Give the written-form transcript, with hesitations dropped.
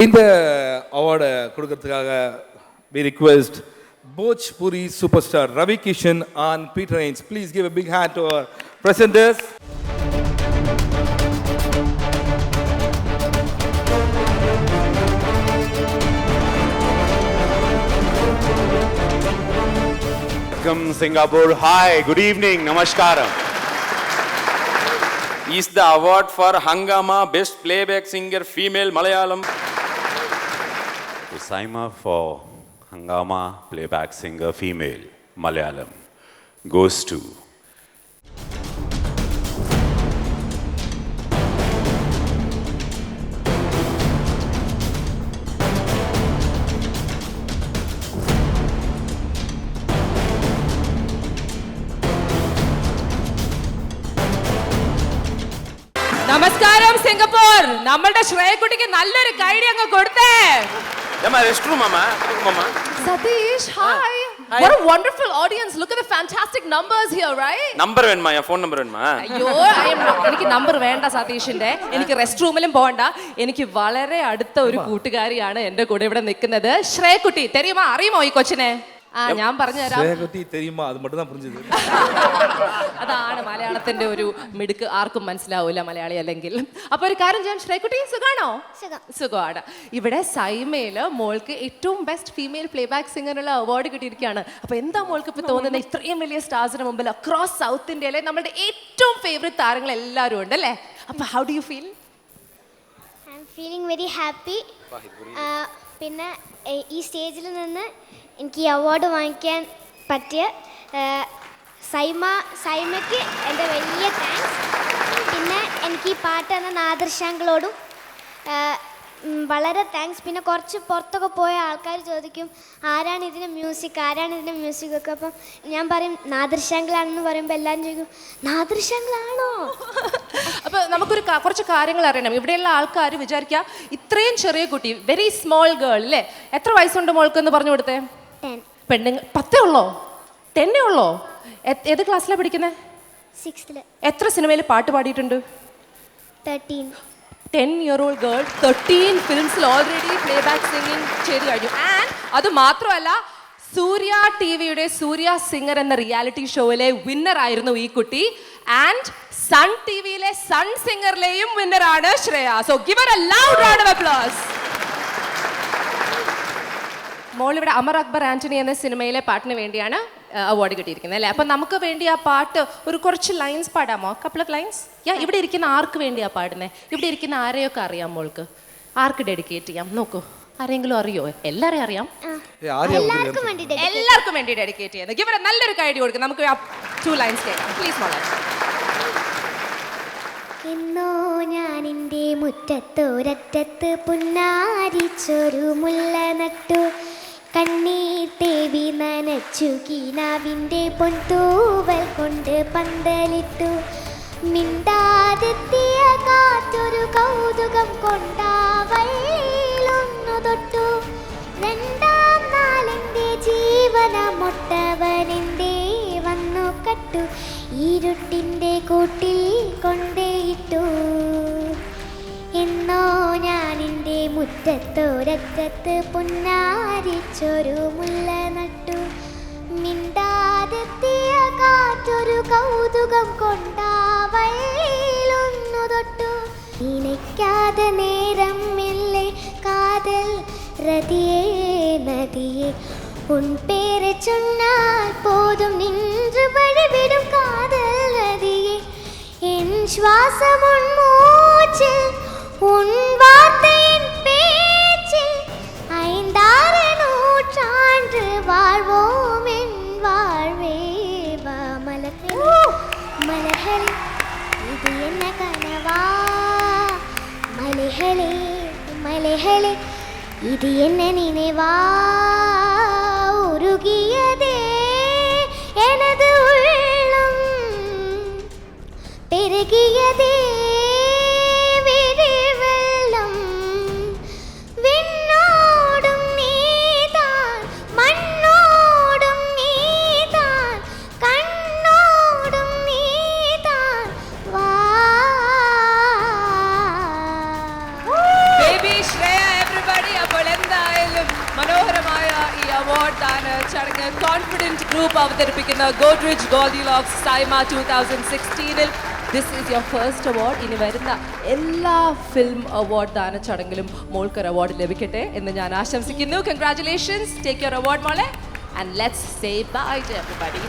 இந்த அவார்டை கொடுக்கறதுக்காக we request Bhojpuri superstar Ravi Kishan and Peter Haynes. Please give a big hand to our presenters. Welcome Singapore. Hi, good evening. Namaskaram. Is the award for Hangama Best Playback Singer Female Malayalam. The Saima for Hangama Playback Singer Female Malayalam goes to നമസ്കാരം Singapore. നമ്മളുടെ ശ്രേയക്കുട്ടിക്ക് നല്ലൊരു കൈഡി അങ്ങ് കൊടുത്തേ. Restroom, mama. Satish, hi. What a wonderful audience. Look at the fantastic numbers here, right? Number വേണമാ, phone number വേണമാ. അയ്യോ, എനിക്ക് number വേണ്ട സതീഷിന്റെ. എനിക്ക് rest റൂമിലും പോകണ്ട. എനിക്ക് വളരെ അടുത്ത ഒരു കൂട്ടുകാരിയാണ് എന്റെ കൂടെ ഇവിടെ നിൽക്കുന്നത്. ശ്രേയക്കുട്ടി, തെരിയുമാ? അറിയുമോ ഈ കൊച്ചിനെ? ഞാൻ പറഞ്ഞു തരാം. അതാണ് മലയാളത്തിന്റെ ഒരു മിടുക്ക്. ആർക്കും മനസ്സിലാവൂല മലയാളി അല്ലെങ്കിൽ. അപ്പൊ ഒരു കാര്യം ചെയ്യാൻ, ശ്രേയക്കുട്ടി സുഖാണോ? സുഖമാണ്. ഇവിടെ സൈമയില് മോൾക്ക് ഏറ്റവും ബെസ്റ്റ് ഫീമെയിൽ പ്ലേബാക്ക് സിംഗറിനുള്ള അവാർഡ് കിട്ടിയിരിക്കുകയാണ്. അപ്പൊ എന്താ മോൾക്ക് ഇപ്പൊ തോന്നുന്നത്? ഇത്രയും വലിയ സ്റ്റാർസിന് മുമ്പിൽ അക്രോസ് സൗത്ത് ഇന്ത്യയിലെ നമ്മുടെ ഏറ്റവും ഫേവറേറ്റ് താരങ്ങൾ എല്ലാവരും ഉണ്ട് അല്ലേ? അപ്പൊ how do you feel? I am feeling very happy. പിന്നെ ഈ സ്റ്റേജിൽ നിന്ന് എനിക്ക് ഈ അവാർഡ് വാങ്ങിക്കാൻ പറ്റിയ സൈമയ്ക്ക് എൻ്റെ വലിയ താങ്ക്സ്. പിന്നെ എനിക്ക് ഈ പാട്ട് തന്ന നാദർശാങ്കളോടും വളരെ താങ്ക്സ്. പിന്നെ കുറച്ച് പുറത്തൊക്കെ പോയ ആൾക്കാർ ചോദിക്കും ആരാണ് ഇതിൻ്റെ മ്യൂസിക് ഒക്കെ. അപ്പം ഞാൻ പറയും നാദർശാങ്കളാണെന്ന് പറയുമ്പോൾ എല്ലാവരും ചോദിക്കും നാദർശാങ്കളാണോ? അപ്പോൾ നമുക്കൊരു കുറച്ച് കാര്യങ്ങൾ അറിയണം. ഇവിടെയുള്ള ആൾക്കാർ വിചാരിക്കുക ഇത്രയും ചെറിയ കുട്ടി, വെരി സ്മോൾ ഗേൾ അല്ലേ? എത്ര വയസ്സുണ്ട് മോൾക്കെന്ന് പറഞ്ഞു കൊടുത്തേ? പെണ്ണുങ്ങൾ 10 ഉള്ളോ? 10 ഉള്ളോ? ഏത് ക്ലാസ്സിലാണ് പഠിക്കുന്നത്? 6th. എത്ര സിനിമയിൽ പാട്ട് പാടിയിട്ടുണ്ട്? 13. 10-year-old girl 13 ഫിലിംസിൽ ഓൾറെഡി പ്ലേ ബാക്ക് സിംഗിങ് ചെയ്ത് കഴിഞ്ഞു. ആൻഡ് അത് മാത്രമല്ല, സൂര്യ ടിവിയുടെ സൂര്യ സിംഗർ എന്ന റിയാലിറ്റി ഷോയിലെ വിന്നർ ആയിരുന്നു ഈ കുട്ടി. ആൻഡ് സൺ ടിവിയിലെ സൺ സിംഗറിലെയും വിന്നറാണ് Shreya. So give her a loud round of applause. മോളിവിടെ അമർ അക്ബർ ആന്റണി എന്ന സിനിമയിലെ പാട്ടിന് വേണ്ടിയാണ് അവാർഡ് കിട്ടിയിരിക്കുന്നത് അല്ലേ? അപ്പം നമുക്ക് വേണ്ടി ആ പാട്ട് ഒരു കുറച്ച് ലൈൻസ് പാടാമോ? Couple of lines. ഇവിടെ ഇരിക്കുന്ന ആർക്ക് വേണ്ടിയാണ് പാടുന്നത്? ഇവിടെ ഇരിക്കുന്ന ആരെയൊക്കെ അറിയാം മോൾക്ക്? ആർക്ക് ഡെഡിക്കേറ്റ് ചെയ്യാം? നോക്കൂ, ആരെങ്കിലും അറിയോ? എല്ലാവരെയും അറിയാം. എല്ലാവർക്കും വേണ്ടി ഡെഡിക്കേറ്റ് ചെയ്യുന്നത്. ഇവിടെ നല്ലൊരു കൈഡി കൊടുക്കും. നമുക്ക് 2 ലൈൻസ് കേൾക്കാം പ്ലീസ് മോളെ. എന്നോ ഞാൻ എൻ്റെ മുറ്റത്തൊരറ്റത്ത് പുന്നാരിച്ചൊരു മുല്ല നട്ടു, കണ്ണീർ തേവി നനച്ചു, കീനാവിൻ്റെ പൊൻതൂവൽ കൊണ്ട് പന്തലിട്ടു, മിണ്ടാതെത്തിയ കാറ്റൊരു കൗതുകം കൊണ്ടാവയിലൊന്നു തൊട്ടു, 2ാം നാളിൻ്റെ ജീവനമൊട്ടവനെന്തേ വന്നു കട്ടു, ഇരുട്ടിൻ്റെ കൂട്ടിൽ കൊണ്ടേയിട്ടു. എന്നോ ഞാൻ എൻ്റെ മുറ്റത്തൊരറ്റത്ത് പുന്നാരിച്ചൊരു മുല്ല നട്ടു, മിണ്ടാതെത്തിയ കാറ്റൊരു കൗതുകം കൊണ്ടാവയിലൊന്നു തൊട്ടു, നിനയ്ക്കാതെ നേരം മെല്ലെ കാതൽ രതിയേ നദിയെ, உன் பேரை சொன்னால் போதும் நின்று வழிவிடும் காதல் நதியே, என் சுவாசம் உன் மூச்சில், உன் வார்த்தையின் பேச்சில், 5-6 நூற்றாண்டு வாழ்வோம் என் வாழ்வே வா. மலர்களே இது என்ன கனவா, மலைகளே இது என்ன நினைவா, உருகியதே எனது உள்ளம், பெருகியதே விழி வெள்ளம், விண்ணோடும் நீதான், மண்ணோடும் நீதான், கண்ணோடும் நீதான், வா. Baby Shreya, everybody. അവാർഡ് ദാന ചടങ്ങ് കോൺഫിഡന്റ് ഗ്രൂപ്പ് അവതരിപ്പിക്കുന്ന ഗോദ്രേജ് ഗോൾഡിലോക്സ് സൈമ 2016-ൽ this is your first award. ഇനി വരുന്ന എല്ലാ ഫിലിം അവാർഡ് ദാന ചടങ്ങിലും മോൾക്ക് ഒരു അവാർഡ് ലഭിക്കട്ടെ എന്ന് ഞാൻ ആശംസിക്കുന്നു. കൺഗ്രാറ്റുലേഷൻസ്. ടേക്ക് യുവർ അവാർഡ് മോളെ. And let's say bye to everybody.